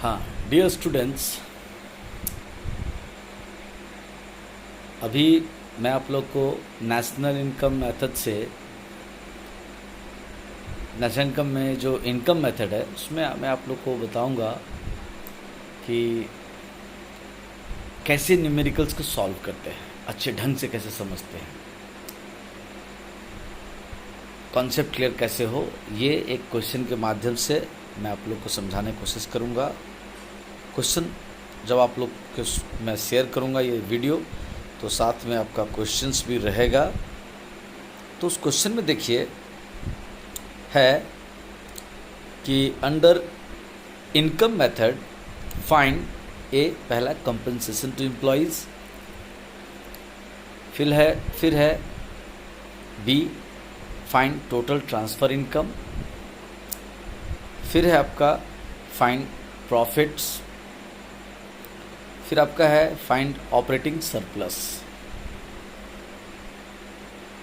हाँ, dear students, अभी मैं आप लोग को नेशनल इनकम मेथड से नेशनल इनकम में जो इनकम मेथड है उसमें मैं आप लोग को बताऊंगा कि कैसे न्यूमेरिकल्स को सॉल्व करते हैं, अच्छे ढंग से कैसे समझते हैं, कॉन्सेप्ट क्लियर कैसे हो, ये एक क्वेश्चन के माध्यम से मैं आप लोग को समझाने की कोशिश करूंगा। क्वेश्चन जब आप लोग के मैं शेयर करूंगा ये वीडियो, तो साथ में आपका क्वेश्चंस भी रहेगा। तो उस क्वेश्चन में देखिए है कि under income method find A, पहला कंपनसेशन टू एम्प्लॉयज़, फिर है B find total transfer income, फिर है आपका फाइंड प्रॉफिट्स, फिर आपका है फाइंड ऑपरेटिंग सरप्लस,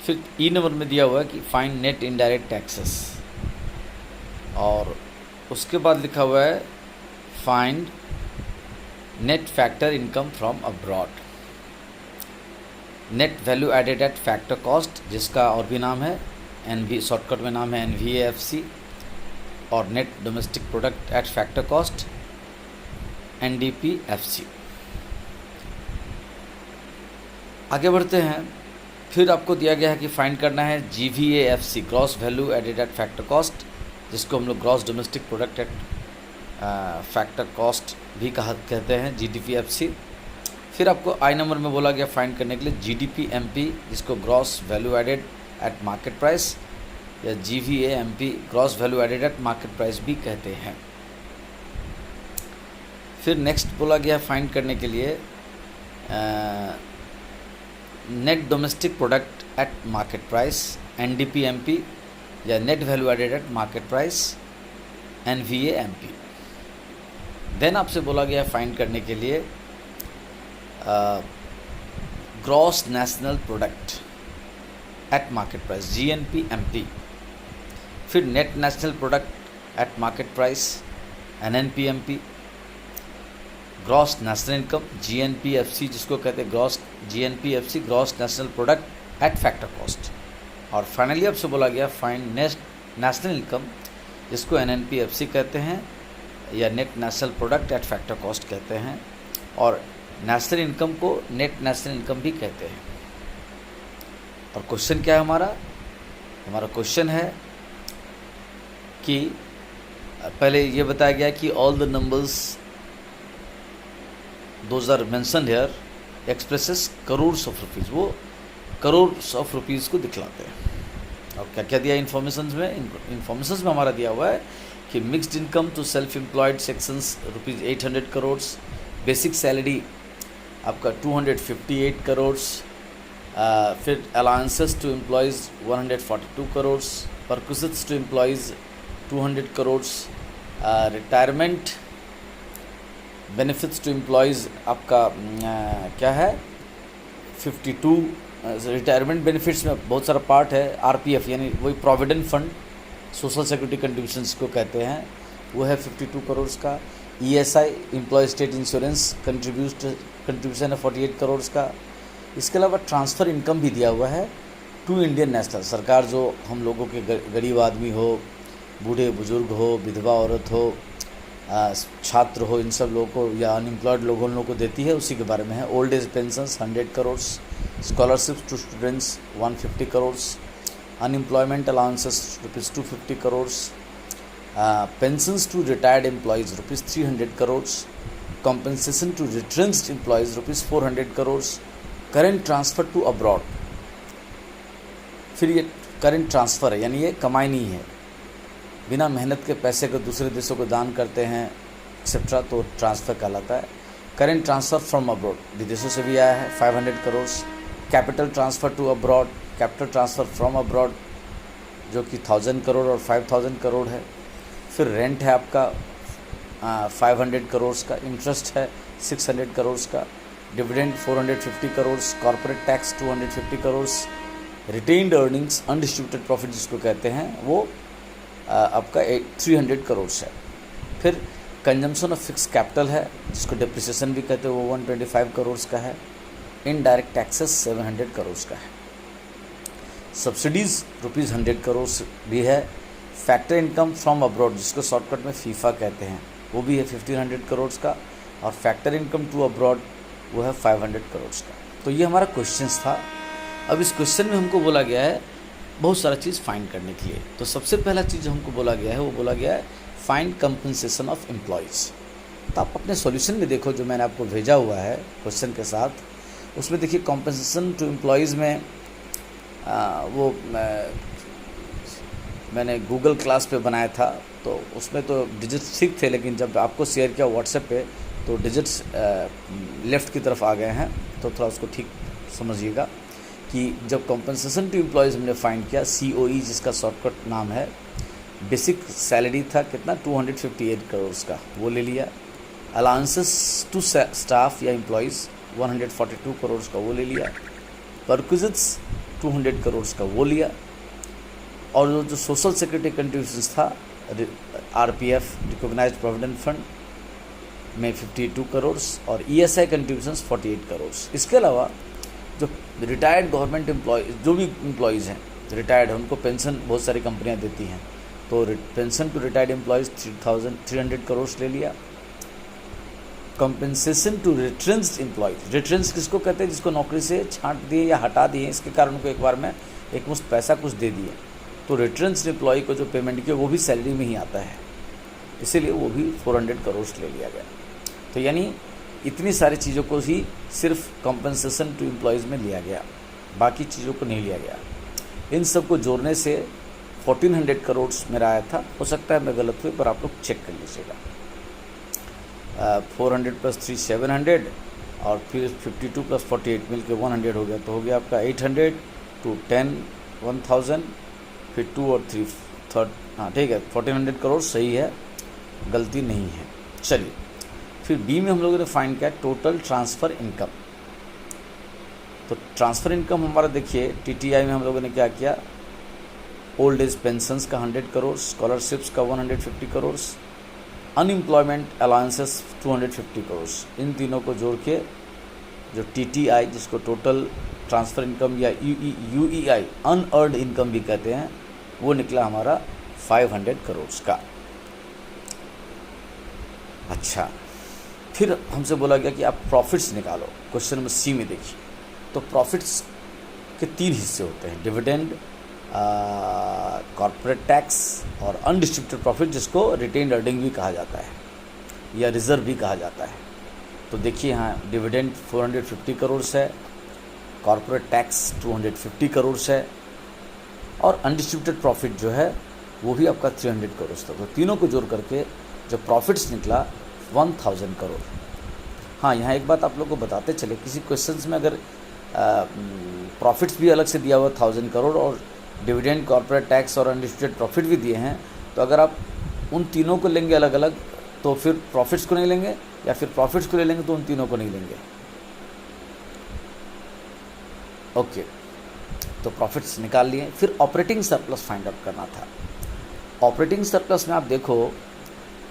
फिर ई नंबर में दिया हुआ है कि फाइंड नेट इनडायरेक्ट टैक्सेस, और उसके बाद लिखा हुआ है find net factor income from abroad, net value added at factor cost, जिसका और भी नाम है एनवी, शॉर्टकट में नाम है NVAFC, और net domestic product at factor cost NDPFC। आगे बढ़ते हैं। फिर आपको दिया गया है कि फाइंड करना है GVAFC, gross value added at factor cost, जिसको हम लोग gross domestic product at factor cost भी कहते हैं, GDPFC। फिर आपको आई नंबर में बोला गया फाइंड करने के लिए GDPMP, जिसको gross value added at market price, या GVAMP, gross value added at market price भी कहते हैं। फिर नेक्स्ट बोला गया फाइंड करने के लिए net domestic product at market price, NDPMP, या net value added at market price, NVAMP। Then आपसे बोला गया फाइंड करने के लिए gross national product at market price, GNPMP, फिर net national product at market price, NNPMP, gross national income GNPFC, जिसको कहते हैं gross GNPFC, gross national product at factor cost, और फाइनली आपसे बोला गया फाइंड नेशनल इनकम, जिसको NNPFC कहते हैं या net national product at factor cost कहते हैं, और नेशनल इनकम को नेट नेशनल इनकम भी कहते हैं। और क्वेश्चन क्या है हमारा क्वेश्चन है कि पहले ये बताया गया कि all the numbers those are mention here expresses crores of rupees, वो करोर्स ऑफ रुपीज़ को दिखलाते हैं। और क्या क्या दिया इन्फॉर्मेशन में हमारा दिया हुआ है कि mixed income to self employed sections ₹800 crore, basic salary आपका 258 करोड़, फिर allowances to employees 142 crore, perquisites to employees 200 crore, retirement benefits to employees आपका क्या है 52। रिटायरमेंट बेनिफिट्स में बहुत सारा पार्ट है, RPF यानी वही provident fund, social security contributions को कहते हैं, वो है 52 करोड़ का। ESI employee state insurance contribution है 48 करोड़ का। इसके अलावा ट्रांसफ़र इनकम भी दिया हुआ है टू इंडियन नेशनल, सरकार जो हम लोगों के गरीब आदमी हो, बूढ़े बुजुर्ग हो, विधवा औरत हो, छात्र हो, इन सब लोगों को या अनएम्प्लॉयड लोगों को देती है, उसी के बारे में है। Old age pensions 100 crore, scholarships to students 150 crore, unemployment allowances ₹250 crore, pensions to retired employees ₹300 crore, compensation to retrenched employees ₹400 crore, current transfer to abroad. फिर ये करेंट ट्रांसफ़र है, यानी ये कमाई नहीं है, बिना मेहनत के पैसे को दूसरे देशों को दान करते हैं एक्सेट्रा, तो ट्रांसफ़र कहलाता है। करेंट ट्रांसफ़र फ्रॉम अब्रॉड, विदेशों से भी आया है 500 crore. Capital transfer to abroad, capital transfer from abroad, जो कि 1000 करोड़ और 5000 करोड़ है। फिर रेंट है आपका 500 करोड़ का, इंटरेस्ट है 600 करोड़ का, dividend 450 crore, corporate tax 250 crore, retained earnings undistributed profit जिसको कहते हैं वो आपका 300 करोड़ है। फिर कंजम्पशन ऑफ फिक्स कैपिटल है जिसको डिप्रिसिएशन भी कहते हैं, वो 125 करोड़ का है। इनडायरेक्ट टैक्सेस 700 करोड़ का है। सब्सिडीज़ ₹100 करोड़ भी है। फैक्टर इनकम फ्रॉम अब्रॉड जिसको शॉर्टकट में फीफा कहते हैं, वो भी है 1500 करोड़ का। और फैक्टर इनकम टू अब्रॉड वो है 500 करोड़ का। तो ये हमारा क्वेश्चंस था। अब इस क्वेश्चन में हमको बोला गया है बहुत सारा चीज़ फाइंड करने के लिए। तो सबसे पहला चीज़ जो हमको बोला गया है वो बोला गया है फाइंड कंपनसेशन ऑफ एम्प्लॉयज़। तो आप अपने सॉल्यूशन में देखो जो मैंने आपको भेजा हुआ है क्वेश्चन के साथ, उसमें देखिए कॉम्पनसेशन टू एम्प्लॉयज़ में मैंने गूगल क्लास पे बनाया था, तो उसमें तो डिजिट्स ठीक थे, लेकिन जब आपको शेयर किया व्हाट्सएप पे तो डिजिट्स लेफ़्ट की तरफ आ गए हैं। तो थोड़ा उसको ठीक समझिएगा कि जब कॉम्पनसेशन टू एम्प्लॉयज़ हमने फाइंड किया, COE जिसका शॉर्टकट नाम है, बेसिक सैलरी था कितना 258 करोड़ का, वो ले लिया। अलाउंसेस टू स्टाफ या एम्प्लॉयज़ 142 करोड़ का, वो ले लिया। परक्विजिट्स 200 करोड़ का, वो लिया। और जो सोशल सिक्योरिटी कंट्रीब्यूशंस था, RPF रिकॉग्नाइज्ड प्रोविडेंट फंड में 52 करोड़ और ESI कंट्रीब्यूशंस 48 करोड़। इसके अलावा जो रिटायर्ड गवर्नमेंट एम्प्लॉय, जो भी एम्प्लॉयज़ हैं रिटायर्ड हैं, उनको पेंशन बहुत सारी कंपनियां देती हैं, तो pension to retired employees 300 crore ले लिया। Compensation to retrenched employees, retrench किसको कहते हैं, जिसको नौकरी से छांट दिए या हटा दिए, इसके कारण उनको एक बार में एक मुश्त पैसा कुछ दे दिए, तो रिट्रेंच्ड एम्प्लॉय को जो पेमेंट किया वो भी सैलरी में ही आता है, इसीलिए वो भी 400 करोड़ ले लिया गया। तो यानी इतनी सारी चीज़ों को ही सिर्फ कंपनसेशन टू एम्प्लॉयज़ में लिया गया, बाकी चीज़ों को नहीं लिया गया। इन सब को जोड़ने से 1400 करोड़ मेरा आया था। हो सकता है मैं गलत हुई, पर आप लोग चेक कर लीजिएगा। 400 + 3 700 और फिर 52 + 48 मिल के 100 हो गया, तो हो गया आपका 800 to 10 1000, फिर 2 और 3 थर्ड, हाँ ठीक है, 1400 करोड़ सही है, गलती नहीं है। चलिए फिर बी में हम लोगों ने फाइंड किया टोटल ट्रांसफ़र इनकम। तो ट्रांसफ़र इनकम हमारा देखिए TTI में हम लोगों ने क्या किया, ओल्ड एज पेंशंस का 100 करोड़, स्कॉलरशिप्स का 150 करोड़, अनएम्प्लॉयमेंट अलाउंसेस 250 करोड़, इन तीनों को जोड़ के जो TTI जिसको टोटल ट्रांसफ़र इनकम या UEI अनअर्न्ड इनकम भी कहते हैं, वो निकला हमारा 500 करोड़ का। अच्छा, फिर हमसे बोला गया कि आप प्रॉफिट्स निकालो। क्वेश्चन नंबर C में देखिए, तो प्रॉफिट्स के 3 हिस्से होते हैं, डिविडेंड, कॉर्पोरेट टैक्स और अनडिस्ट्रीब्यूटेड प्रॉफिट, जिसको रिटेन्ड अर्निंग भी कहा जाता है या रिजर्व भी कहा जाता है। तो देखिए यहाँ डिविडेंड 450 करोड़ है, कॉर्पोरेट टैक्स 250 करोड़ है, और अनडिस्ट्रीब्यूटेड प्रॉफिट जो है वो भी आपका 300 करोड़ था। तो तीनों को जोड़ करके जो प्रॉफिट्स निकला 1000 करोड़। हाँ, यहाँ एक बात आप लोग को बताते चले, किसी क्वेश्चंस में अगर प्रॉफिट्स भी अलग से दिया हुआ 1000 करोड़ और डिविडेंड, कॉर्पोरेट टैक्स और अनडिस्ट्रीब्यूटेड प्रॉफिट भी दिए हैं, तो अगर आप उन तीनों को लेंगे अलग अलग तो फिर प्रॉफिट्स को नहीं लेंगे, या फिर प्रॉफिट्स को ले लेंगे तो उन तीनों को नहीं लेंगे। ओके, तो प्रॉफिट्स निकाल लिए। फिर ऑपरेटिंग सरप्लस फाइंड आउट करना था। ऑपरेटिंग सरप्लस में आप देखो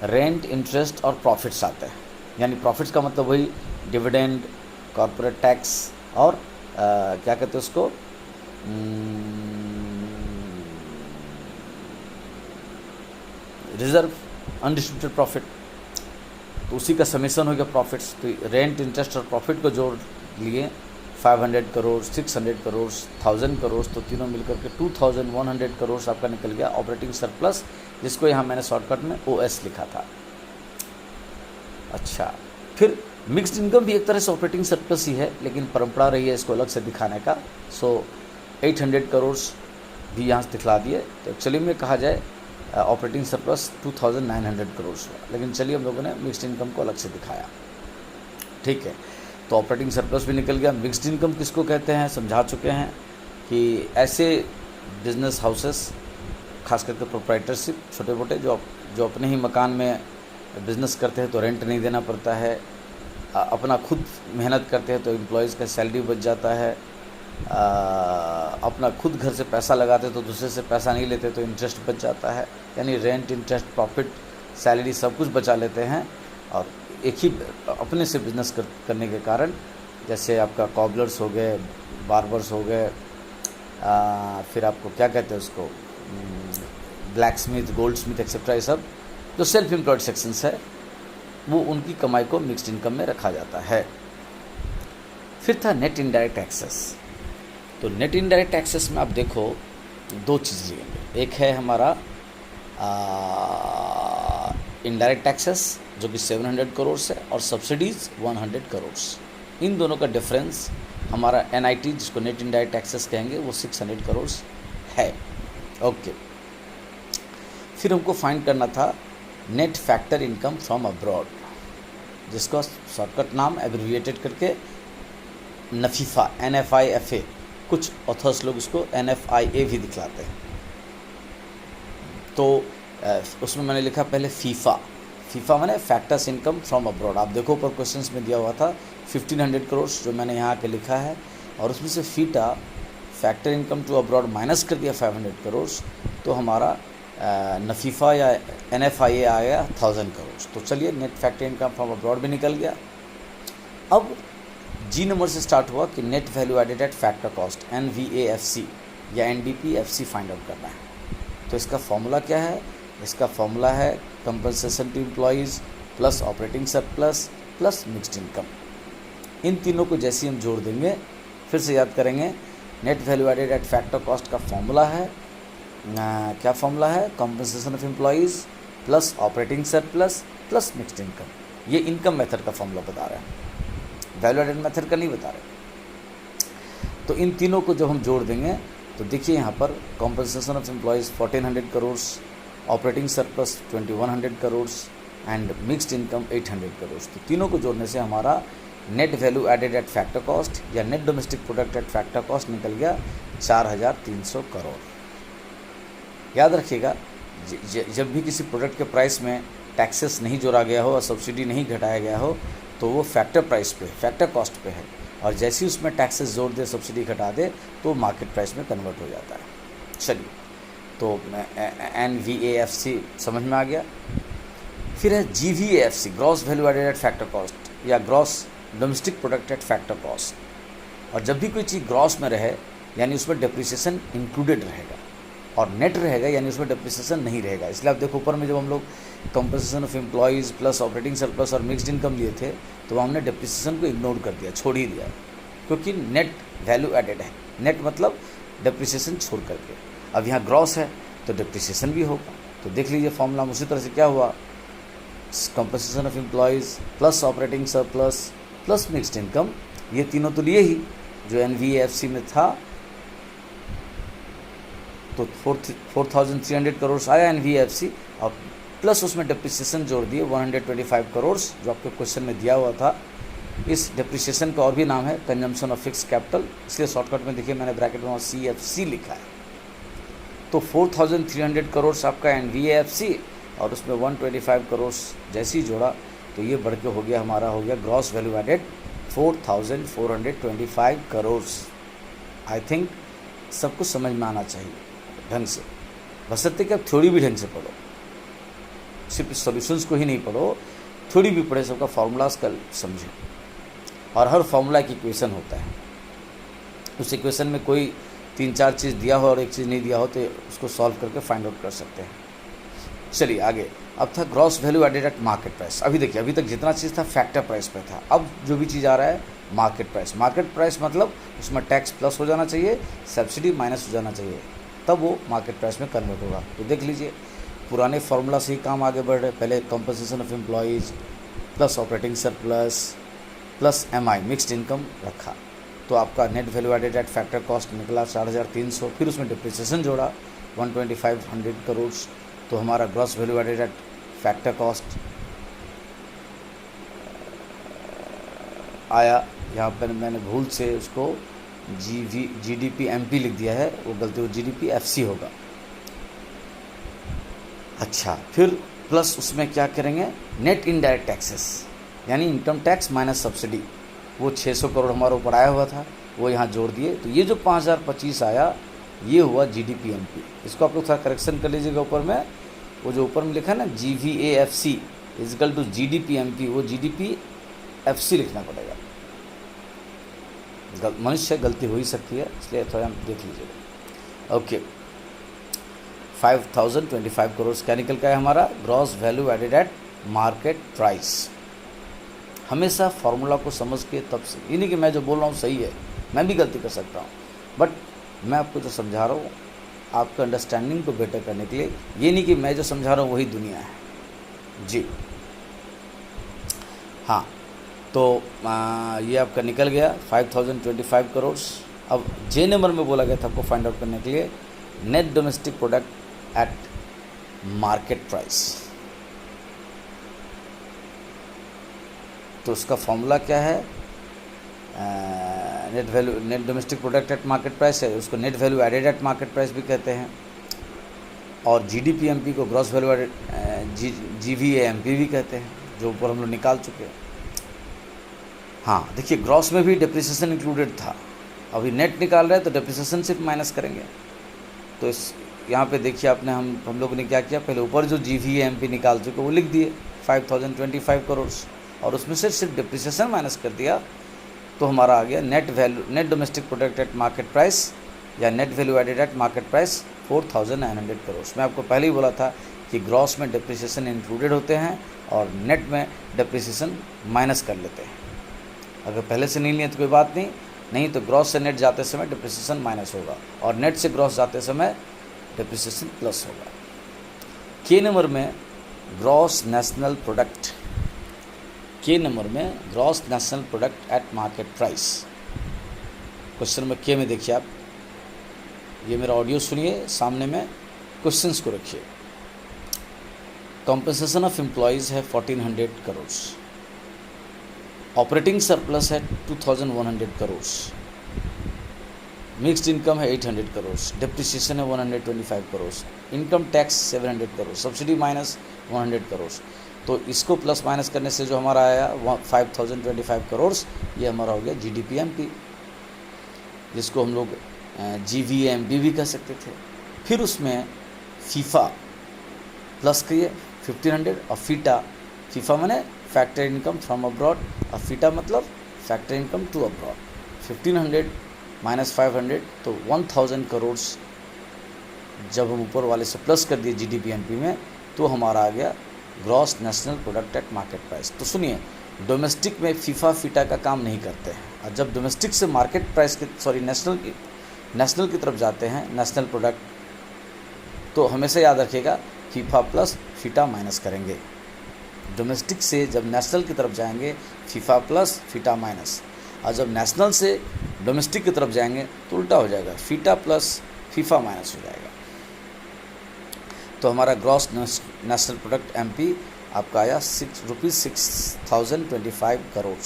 रेंट, इंटरेस्ट और प्रॉफिट्स आते हैं, यानी प्रॉफिट्स का मतलब वही डिविडेंड, कॉर्पोरेट टैक्स और क्या कहते हैं उसको, रिजर्व, अनडिस्ट्रीब्यूटेड प्रॉफिट, तो उसी का समेसन हो गया प्रॉफिट्स। तो रेंट, इंटरेस्ट और प्रॉफिट को जोड़ लिए 500 करोड़, 600 करोड़, 1000 करोड़, तो तीनों मिलकर के 2100 करोड़ आपका निकल गया ऑपरेटिंग सरप्लस, जिसको यहाँ मैंने शॉर्टकट में OS लिखा था। अच्छा, फिर मिक्स्ड इनकम भी एक तरह से ऑपरेटिंग सरप्लस ही है, लेकिन परंपरा रही है इसको अलग से दिखाने का। 800 करोड़ भी यहाँ से दिखला दिए। तो एक्चुअली में कहा जाए ऑपरेटिंग सरप्लस 2900 करोड़ हुआ, लेकिन चलिए हम लोगों ने मिक्स्ड इनकम को अलग से दिखाया। ठीक है, तो ऑपरेटिंग सरप्लस भी निकल गया। मिक्स्ड इनकम किसको कहते हैं समझा चुके हैं कि ऐसे बिजनेस हाउसेस, खास करके प्रोप्राइटरशिप, छोटे मोटे जो अपने ही मकान में बिज़नेस करते हैं तो रेंट नहीं देना पड़ता है, अपना खुद मेहनत करते हैं तो एम्प्लॉयज़ का सैलरी बच जाता है, अपना खुद घर से पैसा लगाते तो दूसरे से पैसा नहीं लेते तो इंटरेस्ट बच जाता है, यानी रेंट, इंटरेस्ट, प्रॉफिट सैलरी सब कुछ बचा लेते हैं, और एक ही अपने से बिजनेस करने के कारण, जैसे आपका कॉबलर्स हो गए, बार्बर्स हो गए, फिर आपको क्या कहते हैं उसको, black Smith, gold Smith etcetera, ये सब जो सेल्फ एम्प्लॉयड सेक्शंस है, वो उनकी कमाई को मिक्स्ड इनकम में रखा जाता है। फिर था नेट इनडायरेक्ट टैक्सेस। तो नेट इनडायरेक्ट टैक्सेस में आप देखो दो चीज़ लेंगे, एक है हमारा इनडायरेक्ट टैक्सेस जो कि 700 करोड़ है, और सब्सिडीज़ 100 करोड़। इन दोनों का डिफरेंस हमारा NIT, जिसको नेट इनडायरेक्ट टैक्सेस कहेंगे, वो 600 करोड़ है। ओके, फिर हमको फाइंड करना था net factor income from abroad, जिसका शॉर्टकट नाम एब्रिविएटेड करके नफीफा, NFIFA, कुछ ऑथर्स लोग इसको NFIA भी दिखलाते हैं। तो उसमें मैंने लिखा पहले फीफा माने फैक्टर्स इनकम फ्रॉम अब्रॉड। आप देखो ऊपर क्वेश्चंस में दिया हुआ था 1500 करोड़, जो मैंने यहाँ के लिखा है, और उसमें से FITA factor income to abroad minus कर दिया 500 करोड़, तो हमारा नफीफा या NFIA आ गया 1000 करोड़। तो चलिए net factor income from abroad भी निकल गया। अब जी नंबर से स्टार्ट हुआ कि net value added at factor cost, NVAFC या NDPFC फाइंड आउट करना है। तो इसका फॉर्मूला क्या है? इसका फॉर्मूला है compensation to employees plus operating surplus plus mixed income. इन तीनों को जैसे हम जोड़ देंगे, फिर से याद करेंगे, net value added at factor cost का फॉर्मूला है, क्या फॉर्मूला है? Compensation of employees plus operating surplus plus mixed income. ये इनकम मेथड का फॉर्मूला बता रहे हैं, वैल्यू एडेड मेथड का नहीं बता रहे। तो इन तीनों को जब हम जोड़ देंगे तो देखिए यहाँ पर compensation of employees 1400 crore, operating surplus 2100 crore and mixed income 800 crore. तो तीनों को जोड़ने से हमारा net value added at factor cost या net domestic product at factor cost निकल गया 4300 करोड़। याद रखिएगा, जब भी किसी प्रोडक्ट के प्राइस में टैक्सेस नहीं जोड़ा गया हो और सब्सिडी नहीं घटाया गया हो, तो वो फैक्टर प्राइस पे, फैक्टर कॉस्ट पे है, और जैसे ही उसमें टैक्सेस जोड़ दे, सब्सिडी घटा दे, तो मार्केट प्राइस में कन्वर्ट हो जाता है। चलिए, तो NVAFC समझ में आ गया। फिर है GVAFC, gross value added at factor cost या gross domestic product at factor cost. और जब भी कोई चीज़ ग्रॉस में रहे, यानी उसमें डिप्रिसिएशन इंक्लूडेड रहेगा, और नेट रहेगा यानी उसमें डिप्रिसिएशन नहीं रहेगा। इसलिए आप देखो ऊपर में जब हम लोग compensation of employees plus operating surplus और मिक्स्ड इनकम लिए थे, तो हमने डिप्रिसिएशन को इग्नोर कर दिया, छोड़ ही दिया, क्योंकि नेट वैल्यू एडेड है। नेट मतलब डिप्रिसिएशन छोड़ करके। अब यहाँ ग्रॉस है तो डिप्रिसिएशन भी होगा। तो देख लीजिए फॉर्मूला उसी तरह से क्या हुआ, compensation of employees plus operating surplus plus mixed income, ये तीनों तो लिए ही जो NVAFC में था। तो 4300 करोड़ आया NVAFC, और प्लस उसमें डिप्रिसिएशन जोड़ दिए 125 करोड़, जो आपके क्वेश्चन में दिया हुआ था। इस डिप्रिसिएशन का और भी नाम है कंजम्पशन ऑफ फिक्स कैपिटल, इसलिए शॉर्टकट में देखिए मैंने ब्रैकेट में CFC लिखा है। तो 4300 करोड़ आपका NVAFC, और उसमें 125 करोड़ जैसे ही जोड़ा, तो ये बढ़ के हो गया हमारा, हो गया gross value added 4425 crore. I think सब कुछ समझ में आना चाहिए ढंग से, बशर्ते कि आप थ्योरी भी ढंग से पढ़ो, सिर्फ सॉल्यूशंस को ही नहीं पढ़ो, थ्योरी भी पढ़े, सबका फार्मूलाज का समझें। और हर फार्मूला की इक्वेशन होता है, उस इक्वेशन में कोई 3-4 चीज़ दिया हो और एक चीज़ नहीं दिया हो, तो उसको सॉल्व करके फाइंड आउट कर सकते हैं। चलिए आगे, अब था gross value added at market price. अभी देखिए, अभी तक जितना चीज़ था फैक्टर प्राइस पे था, अब जो भी चीज़ आ रहा है मार्केट प्राइस। मार्केट प्राइस मतलब उसमें टैक्स प्लस हो जाना चाहिए, सब्सिडी माइनस हो जाना चाहिए, तब वो मार्केट प्राइस में कन्वर्ट होगा। तो देख लीजिए, पुराने फार्मूला से ही काम आगे बढ़ रहे। पहले compensation of employees plus operating surplus plus MI mixed income रखा, तो आपका net value added at factor cost निकला 4300। फिर उसमें डिप्रिसिएशन जोड़ा 125 करोड़, तो हमारा gross value added at factor cost आया। यहाँ पर मैंने भूल से उसको GDP-MP लिख दिया है, वो गलती हो GDP-FC होगा। अच्छा, फिर प्लस उसमें क्या करेंगे, नेट इनडायरेक्ट टैक्सेस यानी इनकम टैक्स माइनस सब्सिडी, वो 600 करोड़ हमारे ऊपर आया हुआ था, वो यहाँ जोड़ दिए। तो ये जो 5025 आया, ये हुआ GDP-MP। इसको आप लोग थोड़ा करेक्शन कर लीजिएगा ऊपर में, वो जो ऊपर में लिखा है ना GVAFC इजकल टू GDPMP, वो GDPFC लिखना पड़ेगा। मनुष्य गलती हो ही सकती है, इसलिए थोड़ा हम देख लीजिएगा। ओके, 5025 करोड़ क्या निकल का है हमारा gross value added at market price. हमेशा फार्मूला को समझ के तब से, ये नहीं कि मैं जो बोल रहा हूँ सही है, मैं भी गलती कर सकता हूँ, बट मैं आपको जो समझा रहा हूँ आपका अंडरस्टैंडिंग को बेटर करने के लिए, ये नहीं कि मैं जो समझा रहा हूँ वही दुनिया है जी। हाँ, तो ये आपका निकल गया 5025 करोड़। अब जे नंबर में बोला गया था आपको फाइंड आउट करने के लिए net domestic product at market price. तो उसका फॉर्मूला क्या है, net domestic product at market price है, उसको net value added at market price भी कहते हैं, और GDPMP को ग्रॉस वैल्यू एडेड GVAMP भी कहते हैं, जो ऊपर हम लोग निकाल चुके हैं। हाँ देखिए, ग्रॉस में भी डिप्रिसिएशन इंक्लूडेड था, अभी नेट निकाल रहे हैं तो डिप्रिसिएशन सिर्फ माइनस करेंगे। तो इस यहाँ पे देखिए आपने हम लोग ने क्या किया, पहले ऊपर जो GVAMP निकाल चुके वो लिख दिए 5025 करोड़, और उसमें से सिर्फ डिप्रिसिएशन माइनस कर दिया, तो हमारा आ गया net domestic product at market price या net value added at market price 4900 crore. मैं आपको पहले ही बोला था कि ग्रॉस में डिप्रिसिएशन इंक्लूडेड होते हैं और नेट में डिप्रिसिएशन माइनस कर लेते हैं। अगर पहले से नहीं लिए तो कोई बात नहीं तो ग्रॉस से नेट जाते समय डिप्रिसिएशन माइनस होगा और नेट से ग्रॉस जाते समय डिप्रिसिएशन प्लस होगा। के नंबर में ग्रॉस नेशनल प्रोडक्ट, के नंबर में gross national product at market price. Question number के में देखिए आप, ये मेरा ऑडियो सुनिए, सामने में क्वेश्चंस को रखिए। कॉम्पनसेशन ऑफ एम्प्लॉयज़ है 1400 करोड़, ऑपरेटिंग सरप्लस है 2100 करोड़, मिक्स्ड इनकम है 800 करोड़, डिप्रिसिएशन है 125 crore, income tax 700 crore, subsidy minus 100 crore. तो इसको प्लस माइनस करने से जो हमारा आया 5025 करोड़, ये हमारा हो गया GDPMP, जिसको हम लोग GVAMP भी कह सकते थे। फिर उसमें फीफा प्लस किए 1500 और फीफा माने फैक्टर इनकम फ्रॉम अब्रॉड और फीटा मतलब factor income to abroad. 1500 minus 500 तो 1000 करोड़ जब हम ऊपर वाले से प्लस कर दिए GDPMP में, तो हमारा आ गया gross national product at market price. तो सुनिए, डोमेस्टिक में फीटा का काम नहीं करते हैं, और जब डोमेस्टिक से मार्केट प्राइस के नेशनल की तरफ जाते हैं, नेशनल प्रोडक्ट, तो हमेशा याद रखिएगा फीफा प्लस फीटा माइनस करेंगे। डोमेस्टिक से जब नेशनल की तरफ जाएंगे फीफा प्लस फीटा माइनस, और जब नेशनल से डोमेस्टिक की तरफ जाएंगे तो उल्टा हो जाएगा, फीटा प्लस फीफा माइनस हो जाएगा। तो हमारा ग्रॉस नेशनल प्रोडक्ट MP आपका आया ₹6025 करोड़।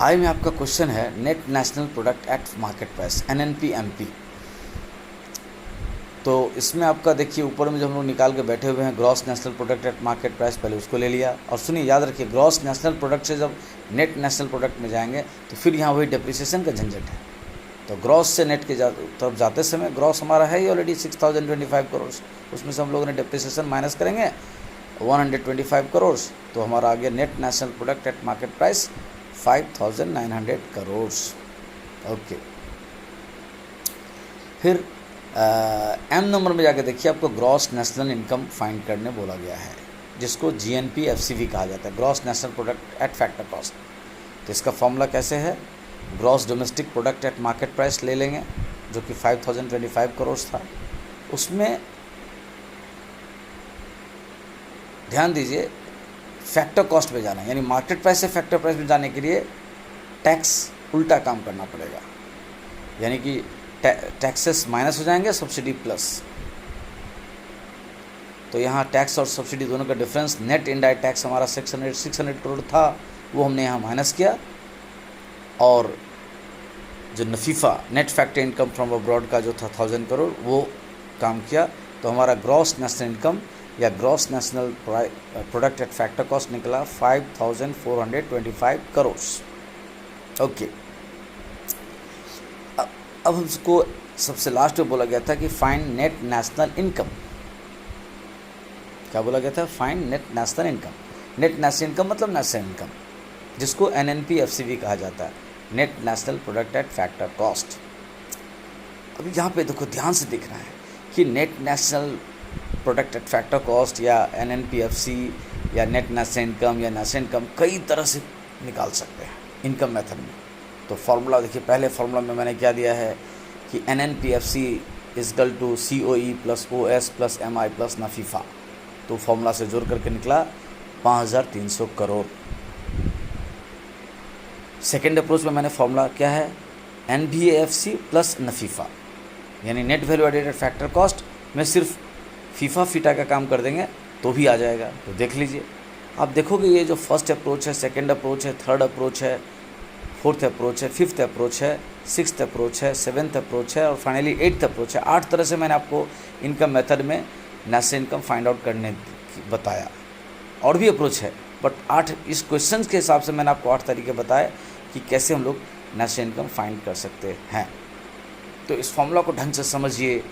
आई में आपका क्वेश्चन है net national product at market price NNP-MP। तो इसमें आपका देखिए ऊपर में जो हम लोग निकाल के बैठे हुए हैं gross national product at market price, पहले उसको ले लिया। और सुनिए, याद रखिए, ग्रॉस नेशनल प्रोडक्ट से जब नेट नेशनल प्रोडक्ट में जाएंगे तो फिर यहाँ वही डिप्रिसिएशन का झंझट है। तो ग्रॉस से नेट के तरफ जाते समय ग्रॉस हमारा है ही ऑलरेडी 6025 करोड़, उसमें से हम लोगों ने डिप्रिसिएशन माइनस करेंगे 125 करोड़, तो हमारा आ गया net national product at market price 5900 crore. Okay, फिर M नंबर में जाके देखिए, आपको ग्रॉस नेशनल इनकम फाइंड करने बोला गया है, जिसको GNP-FCV कहा जाता है, gross national product at factor cost. तो इसका फॉर्मूला कैसे है, gross domestic product at market price ले लेंगे, जो कि 5025 करोड़ था। उसमें ध्यान दीजिए, फैक्टर कॉस्ट में जाना है, यानी मार्केट प्राइस से फैक्टर प्राइस में जाने के लिए टैक्स उल्टा काम करना पड़ेगा, यानी कि टैक्सेस माइनस हो जाएंगे, सब्सिडी प्लस। तो यहाँ टैक्स और सब्सिडी दोनों का डिफरेंस, नेट इनडायरेक्ट टैक्स हमारा 600 करोड़ था, वो हमने यहाँ माइनस किया, और जो नफीफा net factor income from abroad का जो था 1000 करोड़, वो काम किया। तो हमारा ग्रॉस नेशनल इनकम या gross national product at factor cost निकला 5425 करोड़। ओके, अब हमको सबसे लास्ट में बोला गया था कि फाइंड नेट नेशनल इनकम। क्या बोला गया था? Find net national income. Net national income मतलब नेशनल इनकम, जिसको NNP-FC भी कहा जाता है, net national product at factor cost. अभी यहाँ पे देखो, ध्यान से देखना है कि net national product at factor cost या NNP-FC या नेट नेशनल इनकम या नेशनल इनकम कई तरह से निकाल सकते हैं इनकम मेथड में। तो फार्मूला देखिए, पहले फार्मूला में मैंने क्या दिया है कि NNP-FC equal to COE plus OS plus MI plus नफीफा। तो फार्मूला से जोड़ करके निकला 5300 करोड़। सेकेंड अप्रोच में मैंने फार्मूला क्या है? NVAFC प्लस नफीफा, यानी net value added factor cost में सिर्फ फीफा फीटा का काम कर देंगे तो भी आ जाएगा। तो देख लीजिए, आप देखोगे ये जो फर्स्ट अप्रोच है, सेकंड अप्रोच है, थर्ड अप्रोच है, फोर्थ अप्रोच है, फिफ्थ अप्रोच है, सिक्स्थ अप्रोच है, सेवन्थ अप्रोच है और फाइनली एट्थ अप्रोच है। 8 तरह से मैंने आपको इनकम मेथड में नेशनल इनकम फाइंड आउट करने बताया। और भी अप्रोच है, बट 8 इस क्वेश्चन के हिसाब से मैंने आपको 8 तरीके बताए कि कैसे हम लोग नेशनल इनकम फाइंड कर सकते हैं। तो इस फॉर्मूला को ढंग से समझिए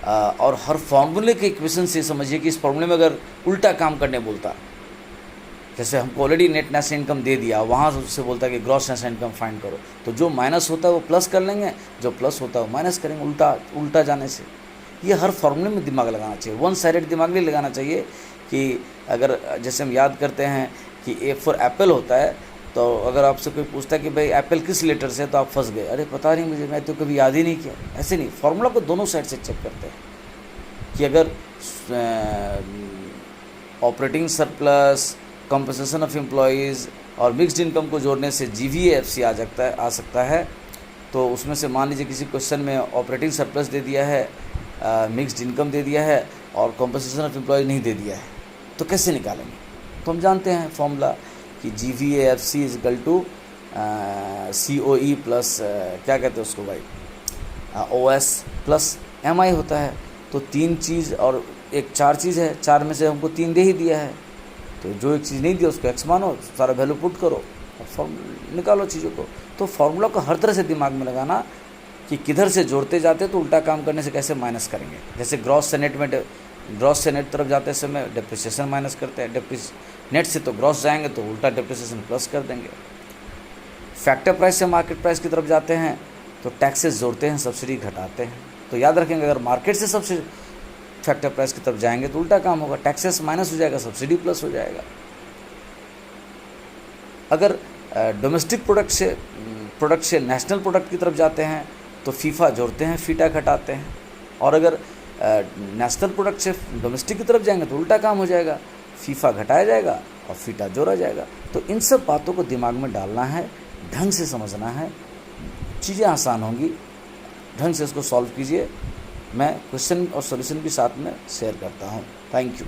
और हर फॉर्मूले के इक्वेशन से समझिए कि इस फॉर्मूले में अगर उल्टा काम करने बोलता, जैसे हमको ऑलरेडी नेट नेशनल इनकम दे दिया, वहाँ से बोलता है कि ग्रॉस नेशनल इनकम फाइंड करो, तो जो माइनस होता है वो प्लस कर लेंगे, जो प्लस होता है वो माइनस करेंगे, उल्टा जाने से। ये हर फॉर्मूले में दिमाग लगाना चाहिए, वन साइडेड दिमाग नहीं लगाना चाहिए कि अगर जैसे हम याद करते हैं कि A फॉर एप्पल होता है, तो अगर आपसे कोई पूछता है कि भाई एप्पल किस लेटर से, तो आप फंस गए, अरे पता नहीं मुझे, मैं तो कभी याद ही नहीं किया। ऐसे नहीं, फार्मूला को दोनों साइड से चेक करते हैं कि अगर operating surplus, compensation of employees और मिक्स्ड इनकम को जोड़ने से GVAFC आ सकता है। तो उसमें से मान लीजिए किसी क्वेश्चन में ऑपरेटिंग सरप्लस दे दिया है, मिक्स्ड इनकम दे दिया है और कंपनसेशन ऑफ एम्प्लॉयज़ नहीं दे दिया है, तो कैसे निकालेंगे? तो हम जानते हैं फॉर्मूला कि GVAFC is equal to COE plus क्या कहते हैं उसको भाई, OS प्लस MI होता है। तो 3 चीज़ और एक 4 चीज़ है, 4 में से हमको 3 दे ही दिया है, तो जो एक चीज़ नहीं दिया उसको x मानो, सारा वैल्यू पुट करो और निकालो चीज़ों को। तो फार्मूला को हर तरह से दिमाग में लगाना कि किधर से जोड़ते जाते तो उल्टा काम करने से कैसे माइनस करेंगे। जैसे ग्रॉस से नेट तरफ जाते समय डिप्रिसिएशन माइनस करते हैं, नेट से तो ग्रॉस जाएंगे तो उल्टा डिप्रिसिएशन प्लस कर देंगे। फैक्टर प्राइस से मार्केट प्राइस की तरफ जाते हैं तो टैक्सेस जोड़ते हैं, सब्सिडी घटाते हैं। तो याद रखेंगे, अगर मार्केट से सब्सिडी फैक्टर प्राइस की तरफ जाएंगे तो उल्टा काम होगा, टैक्सेस माइनस हो जाएगा, सब्सिडी प्लस हो जाएगा। अगर डोमेस्टिक प्रोडक्ट से नेशनल प्रोडक्ट की तरफ जाते हैं तो फीफा जोड़ते हैं, फीटा घटाते हैं। और अगर नेशनल प्रोडक्ट से डोमेस्टिक की तरफ जाएंगे तो उल्टा काम हो जाएगा, फीफा घटाया जाएगा और फीटा जोड़ा जाएगा। तो इन सब बातों को दिमाग में डालना है, ढंग से समझना है, चीज़ें आसान होंगी। ढंग से इसको सॉल्व कीजिए। मैं क्वेश्चन और सॉल्यूशन भी साथ में शेयर करता हूँ। Thank you.